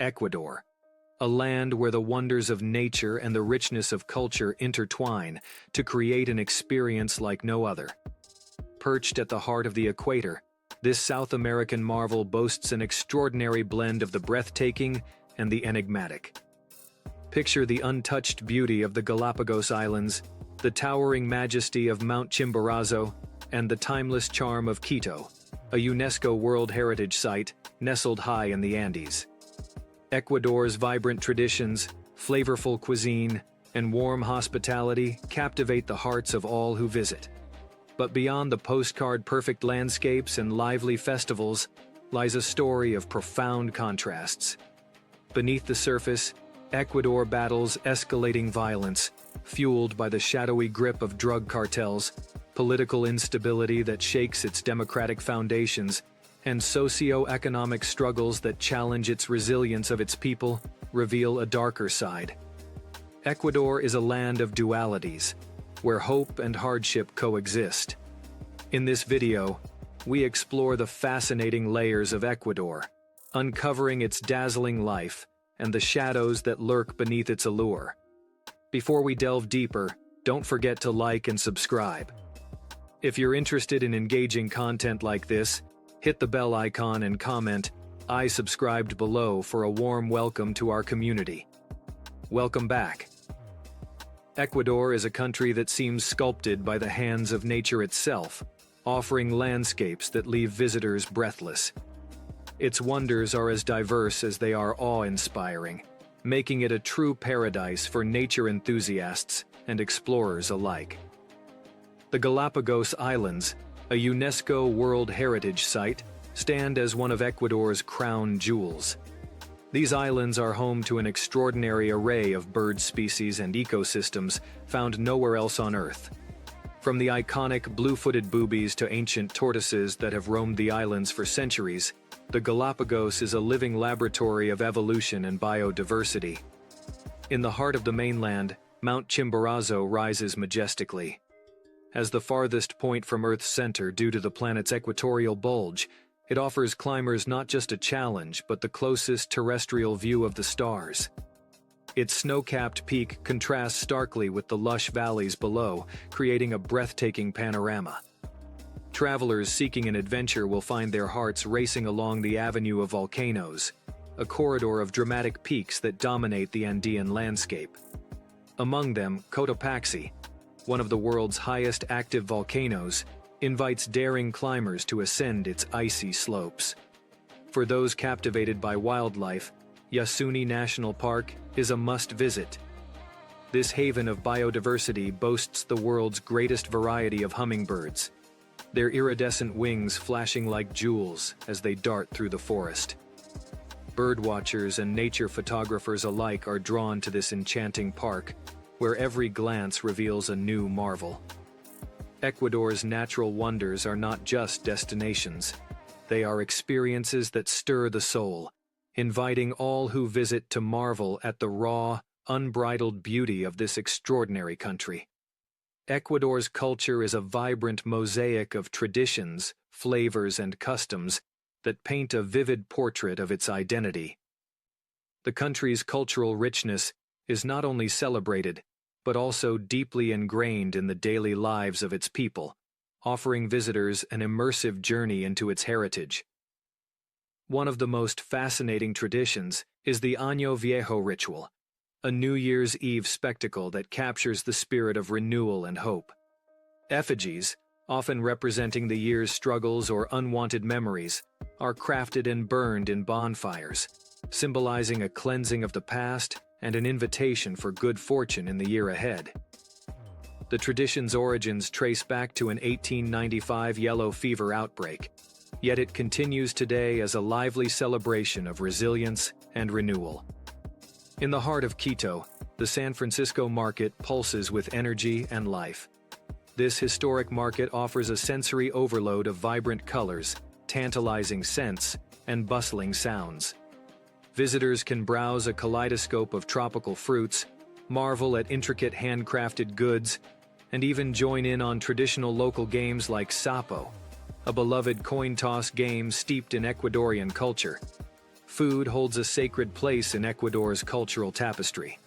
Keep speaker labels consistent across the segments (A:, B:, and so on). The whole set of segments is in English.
A: Ecuador, a land where the wonders of nature and the richness of culture intertwine to create an experience like no other. Perched at the heart of the equator, this South American marvel boasts an extraordinary blend of the breathtaking and the enigmatic. Picture the untouched beauty of the Galápagos Islands, the towering majesty of Mount Chimborazo, and the timeless charm of Quito, a UNESCO World Heritage Site nestled high in the Andes. Ecuador's vibrant traditions, flavorful cuisine, and warm hospitality captivate the hearts of all who visit. But beyond the postcard-perfect landscapes and lively festivals lies a story of profound contrasts. Beneath the surface, Ecuador battles escalating violence, fueled by the shadowy grip of drug cartels, political instability that shakes its democratic foundations, and socio-economic struggles that challenge its resilience of its people reveal a darker side. Ecuador is a land of dualities, where hope and hardship coexist. In this video, we explore the fascinating layers of Ecuador, uncovering its dazzling life and the shadows that lurk beneath its allure. Before we delve deeper, don't forget to like and subscribe. If you're interested in engaging content like this, hit the bell icon and comment, "I subscribed" below for a warm welcome to our community. Welcome back. Ecuador is a country that seems sculpted by the hands of nature itself, offering landscapes that leave visitors breathless. Its wonders are as diverse as they are awe-inspiring, making it a true paradise for nature enthusiasts and explorers alike. The Galápagos Islands, a UNESCO World Heritage Site, stand as one of Ecuador's crown jewels. These islands are home to an extraordinary array of bird species and ecosystems found nowhere else on Earth. From the iconic blue-footed boobies to ancient tortoises that have roamed the islands for centuries, the Galápagos is a living laboratory of evolution and biodiversity. In the heart of the mainland, Mount Chimborazo rises majestically. As the farthest point from Earth's center due to the planet's equatorial bulge, it offers climbers not just a challenge but the closest terrestrial view of the stars. Its snow-capped peak contrasts starkly with the lush valleys below, creating a breathtaking panorama. Travelers seeking an adventure will find their hearts racing along the Avenue of Volcanoes, a corridor of dramatic peaks that dominate the Andean landscape. Among them, Cotopaxi, one of the world's highest active volcanoes, invites daring climbers to ascend its icy slopes. For those captivated by wildlife, Yasuni National Park is a must-visit. This haven of biodiversity boasts the world's greatest variety of hummingbirds, their iridescent wings flashing like jewels as they dart through the forest. Birdwatchers and nature photographers alike are drawn to this enchanting park, where every glance reveals a new marvel. Ecuador's natural wonders are not just destinations. They are experiences that stir the soul, inviting all who visit to marvel at the raw, unbridled beauty of this extraordinary country. Ecuador's culture is a vibrant mosaic of traditions, flavors, and customs that paint a vivid portrait of its identity. The country's cultural richness is not only celebrated, but also deeply ingrained in the daily lives of its people, offering visitors an immersive journey into its heritage. One of the most fascinating traditions is the Año Viejo ritual, a New Year's Eve spectacle that captures the spirit of renewal and hope. Effigies, often representing the year's struggles or unwanted memories, are crafted and burned in bonfires, symbolizing a cleansing of the past and an invitation for good fortune in the year ahead. The tradition's origins trace back to an 1895 yellow fever outbreak, yet it continues today as a lively celebration of resilience and renewal. In the heart of Quito, the San Francisco market pulses with energy and life. This historic market offers a sensory overload of vibrant colors, tantalizing scents, and bustling sounds. Visitors can browse a kaleidoscope of tropical fruits, marvel at intricate handcrafted goods, and even join in on traditional local games like Sapo, a beloved coin toss game steeped in Ecuadorian culture. Food holds a sacred place in Ecuador's cultural tapestry.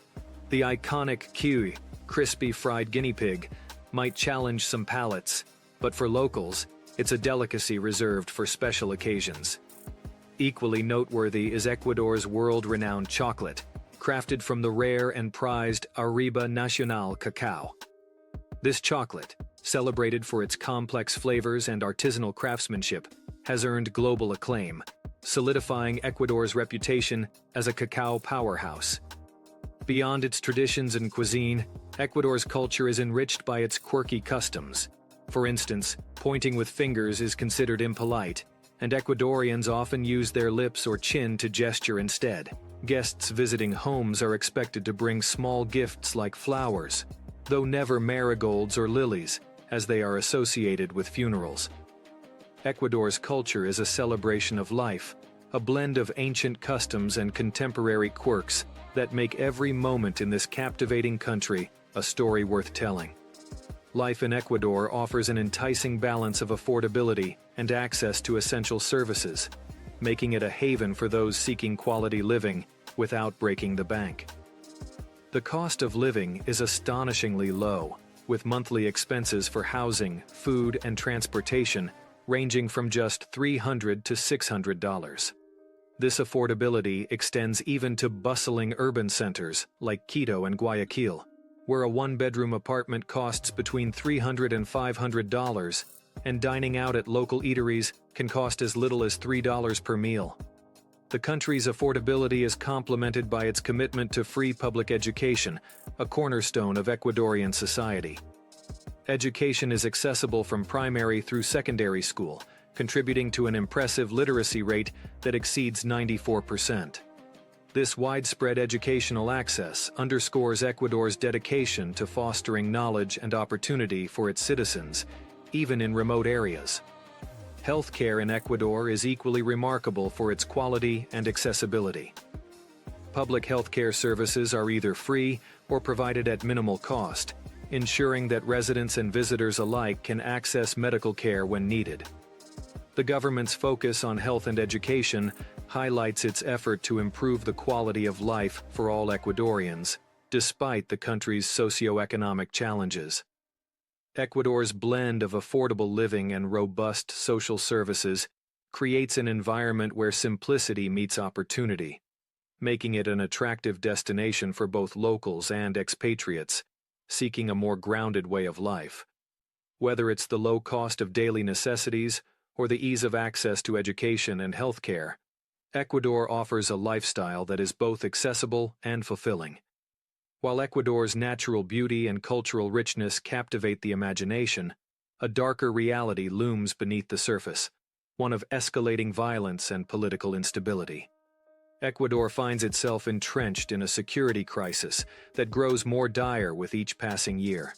A: The iconic kiwi, crispy fried guinea pig, might challenge some palates, but for locals, it's a delicacy reserved for special occasions. Equally noteworthy is Ecuador's world-renowned chocolate, crafted from the rare and prized Arriba Nacional cacao. This chocolate, celebrated for its complex flavors and artisanal craftsmanship, has earned global acclaim, solidifying Ecuador's reputation as a cacao powerhouse. Beyond its traditions and cuisine, Ecuador's culture is enriched by its quirky customs. For instance, pointing with fingers is considered impolite, and Ecuadorians often use their lips or chin to gesture instead. Guests visiting homes are expected to bring small gifts like flowers, though never marigolds or lilies, as they are associated with funerals. Ecuador's culture is a celebration of life, a blend of ancient customs and contemporary quirks that make every moment in this captivating country a story worth telling. Life in Ecuador offers an enticing balance of affordability and access to essential services, making it a haven for those seeking quality living without breaking the bank. The cost of living is astonishingly low, with monthly expenses for housing, food, and transportation ranging from just $300 to $600. This affordability extends even to bustling urban centers like Quito and Guayaquil, where a one-bedroom apartment costs between $300 and $500, and dining out at local eateries can cost as little as $3 per meal. The country's affordability is complemented by its commitment to free public education, a cornerstone of Ecuadorian society. Education is accessible from primary through secondary school, contributing to an impressive literacy rate that exceeds 94%. This widespread educational access underscores Ecuador's dedication to fostering knowledge and opportunity for its citizens, even in remote areas. Healthcare in Ecuador is equally remarkable for its quality and accessibility. Public healthcare services are either free or provided at minimal cost, ensuring that residents and visitors alike can access medical care when needed. The government's focus on health and education highlights its effort to improve the quality of life for all Ecuadorians, despite the country's socioeconomic challenges. Ecuador's blend of affordable living and robust social services creates an environment where simplicity meets opportunity, making it an attractive destination for both locals and expatriates seeking a more grounded way of life. Whether it's the low cost of daily necessities or the ease of access to education and healthcare, Ecuador offers a lifestyle that is both accessible and fulfilling. While Ecuador's natural beauty and cultural richness captivate the imagination, a darker reality looms beneath the surface, one of escalating violence and political instability. Ecuador finds itself entrenched in a security crisis that grows more dire with each passing year.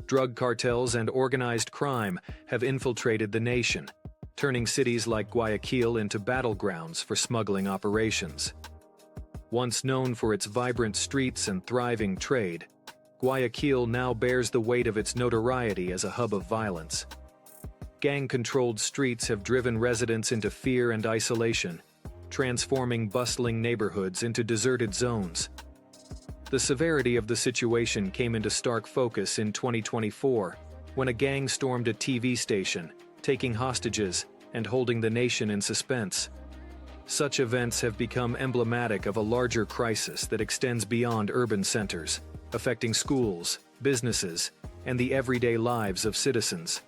A: Drug cartels and organized crime have infiltrated the nation, turning cities like Guayaquil into battlegrounds for smuggling operations. Once known for its vibrant streets and thriving trade, Guayaquil now bears the weight of its notoriety as a hub of violence. Gang-controlled streets have driven residents into fear and isolation, transforming bustling neighborhoods into deserted zones. The severity of the situation came into stark focus in 2024, when a gang stormed a TV station, taking hostages and holding the nation in suspense. Such events have become emblematic of a larger crisis that extends beyond urban centers, affecting schools, businesses, and the everyday lives of citizens.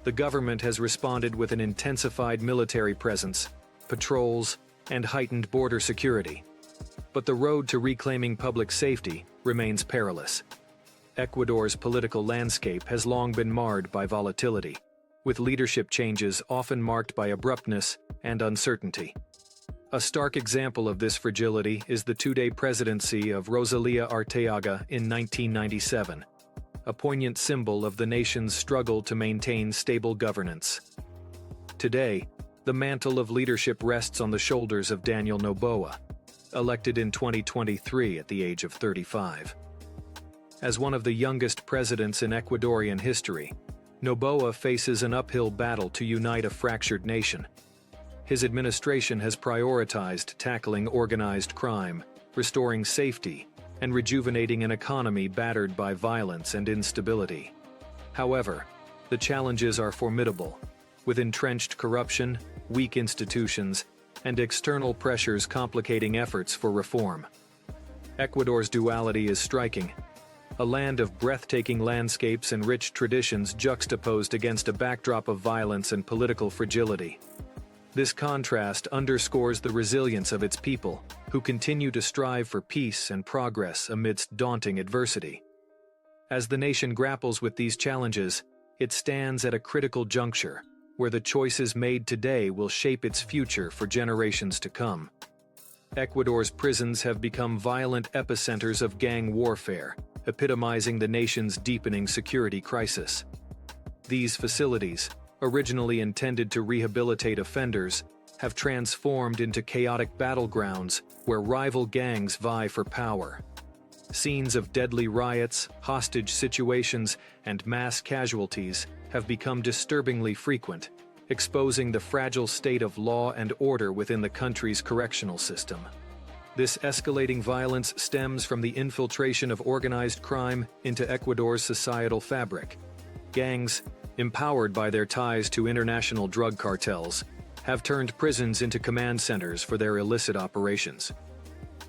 A: The government has responded with an intensified military presence, patrols, and heightened border security. But the road to reclaiming public safety remains perilous. Ecuador's political landscape has long been marred by volatility, with leadership changes often marked by abruptness and uncertainty. A stark example of this fragility is the two-day presidency of Rosalía Arteaga in 1997, a poignant symbol of the nation's struggle to maintain stable governance. Today, the mantle of leadership rests on the shoulders of Daniel Noboa, elected in 2023 at the age of 35. As one of the youngest presidents in Ecuadorian history, Noboa faces an uphill battle to unite a fractured nation. his administration has prioritized tackling organized crime, restoring safety, and rejuvenating an economy battered by violence and instability. However, the challenges are formidable, with entrenched corruption, weak institutions, and external pressures complicating efforts for reform. Ecuador's duality is striking. A land of breathtaking landscapes and rich traditions juxtaposed against a backdrop of violence and political fragility. This contrast underscores the resilience of its people, who continue to strive for peace and progress amidst daunting adversity. As the nation grapples with these challenges, it stands at a critical juncture, where the choices made today will shape its future for generations to come. Ecuador's prisons have become violent epicenters of gang warfare, epitomizing the nation's deepening security crisis. These facilities, originally intended to rehabilitate offenders, have transformed into chaotic battlegrounds where rival gangs vie for power. Scenes of deadly riots, hostage situations, and mass casualties have become disturbingly frequent, exposing the fragile state of law and order within the country's correctional system. This escalating violence stems from the infiltration of organized crime into Ecuador's societal fabric. Gangs, empowered by their ties to international drug cartels, have turned prisons into command centers for their illicit operations.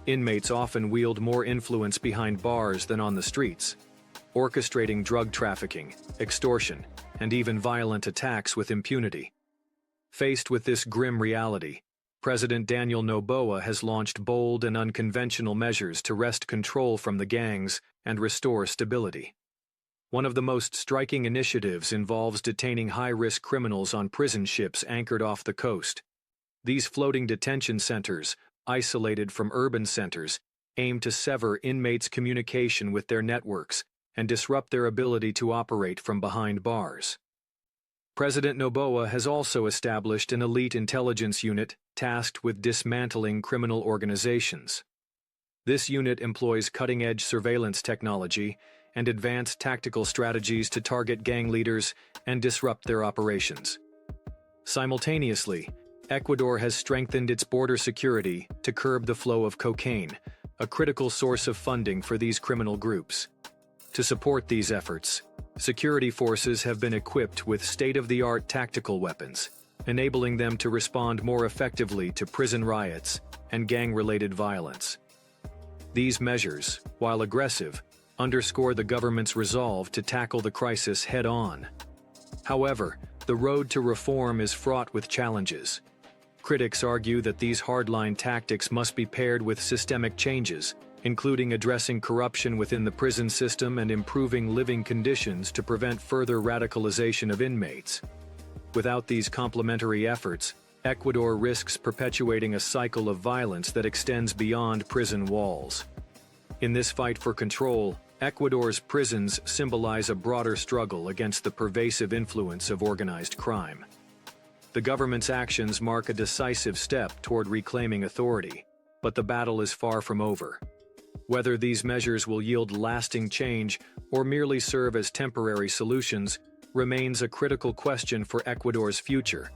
A: Inmates often wield more influence behind bars than on the streets, orchestrating drug trafficking, extortion, and even violent attacks with impunity. Faced with this grim reality, President Daniel Noboa has launched bold and unconventional measures to wrest control from the gangs and restore stability. One of the most striking initiatives involves detaining high-risk criminals on prison ships anchored off the coast. These floating detention centers, isolated from urban centers, aim to sever inmates' communication with their networks and disrupt their ability to operate from behind bars. President Noboa has also established an elite intelligence unit tasked with dismantling criminal organizations. This unit employs cutting-edge surveillance technology and advanced tactical strategies to target gang leaders and disrupt their operations. Simultaneously, Ecuador has strengthened its border security to curb the flow of cocaine, a critical source of funding for these criminal groups. To support these efforts, security forces have been equipped with state-of-the-art tactical weapons, enabling them to respond more effectively to prison riots and gang-related violence. These measures, while aggressive, underscore the government's resolve to tackle the crisis head-on. However, the road to reform is fraught with challenges. Critics argue that these hardline tactics must be paired with systemic changes, including addressing corruption within the prison system and improving living conditions to prevent further radicalization of inmates. Without these complementary efforts, Ecuador risks perpetuating a cycle of violence that extends beyond prison walls. In this fight for control, Ecuador's prisons symbolize a broader struggle against the pervasive influence of organized crime. The government's actions mark a decisive step toward reclaiming authority, but the battle is far from over. Whether these measures will yield lasting change or merely serve as temporary solutions remains a critical question for Ecuador's future.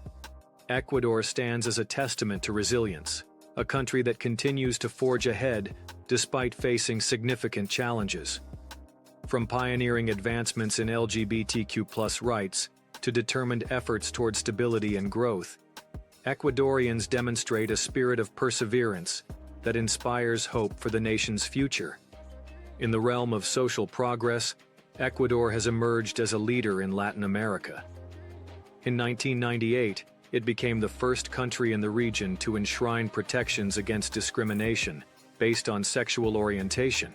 A: Ecuador stands as a testament to resilience, a country that continues to forge ahead despite facing significant challenges. From pioneering advancements in LGBTQ+ rights to determined efforts toward stability and growth, Ecuadorians demonstrate a spirit of perseverance that inspires hope for the nation's future. In the realm of social progress, Ecuador has emerged as a leader in Latin America. In 1998, it became the first country in the region to enshrine protections against discrimination based on sexual orientation,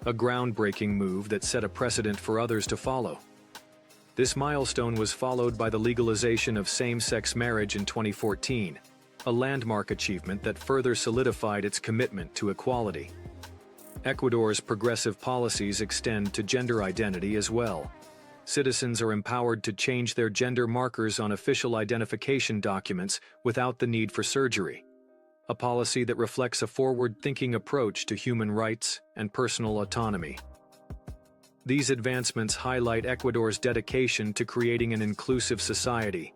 A: a groundbreaking move that set a precedent for others to follow. This milestone was followed by the legalization of same-sex marriage in 2014, a landmark achievement that further solidified its commitment to equality. Ecuador's progressive policies extend to gender identity as well. Citizens are empowered to change their gender markers on official identification documents without the need for surgery, a policy that reflects a forward-thinking approach to human rights and personal autonomy. These advancements highlight Ecuador's dedication to creating an inclusive society,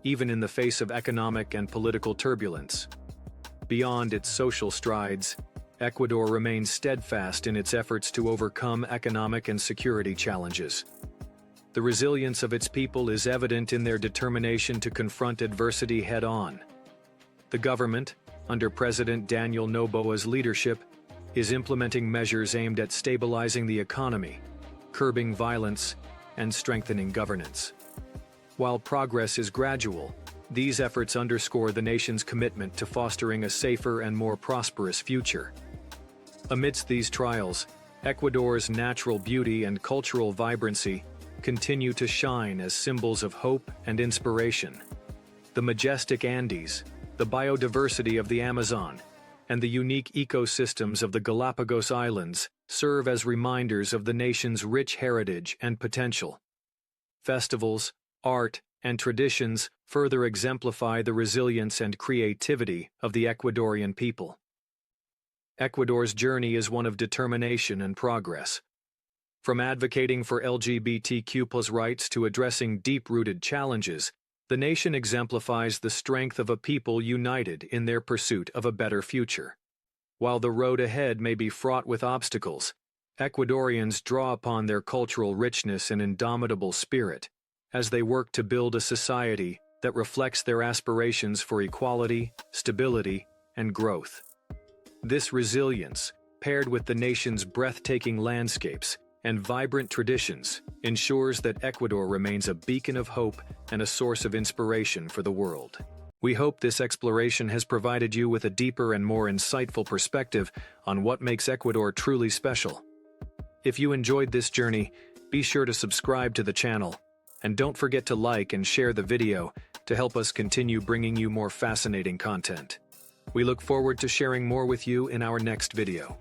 A: even in the face of economic and political turbulence. Beyond its social strides, Ecuador remains steadfast in its efforts to overcome economic and security challenges. The resilience of its people is evident in their determination to confront adversity head-on. The government, under President Daniel Noboa's leadership, is implementing measures aimed at stabilizing the economy, curbing violence, and strengthening governance. While progress is gradual, these efforts underscore the nation's commitment to fostering a safer and more prosperous future. Amidst these trials, Ecuador's natural beauty and cultural vibrancy continue to shine as symbols of hope and inspiration. The majestic Andes, the biodiversity of the Amazon, and the unique ecosystems of the Galápagos Islands serve as reminders of the nation's rich heritage and potential. Festivals, art, and traditions further exemplify the resilience and creativity of the Ecuadorian people. Ecuador's journey is one of determination and progress. From advocating for LGBTQ+ rights to addressing deep-rooted challenges, the nation exemplifies the strength of a people united in their pursuit of a better future. While the road ahead may be fraught with obstacles, Ecuadorians draw upon their cultural richness and indomitable spirit as they work to build a society that reflects their aspirations for equality, stability, and growth. This resilience, paired with the nation's breathtaking landscapes and vibrant traditions, ensures that Ecuador remains a beacon of hope and a source of inspiration for the world. We hope this exploration has provided you with a deeper and more insightful perspective on what makes Ecuador truly special. If you enjoyed this journey, be sure to subscribe to the channel, and don't forget to like and share the video to help us continue bringing you more fascinating content. We look forward to sharing more with you in our next video.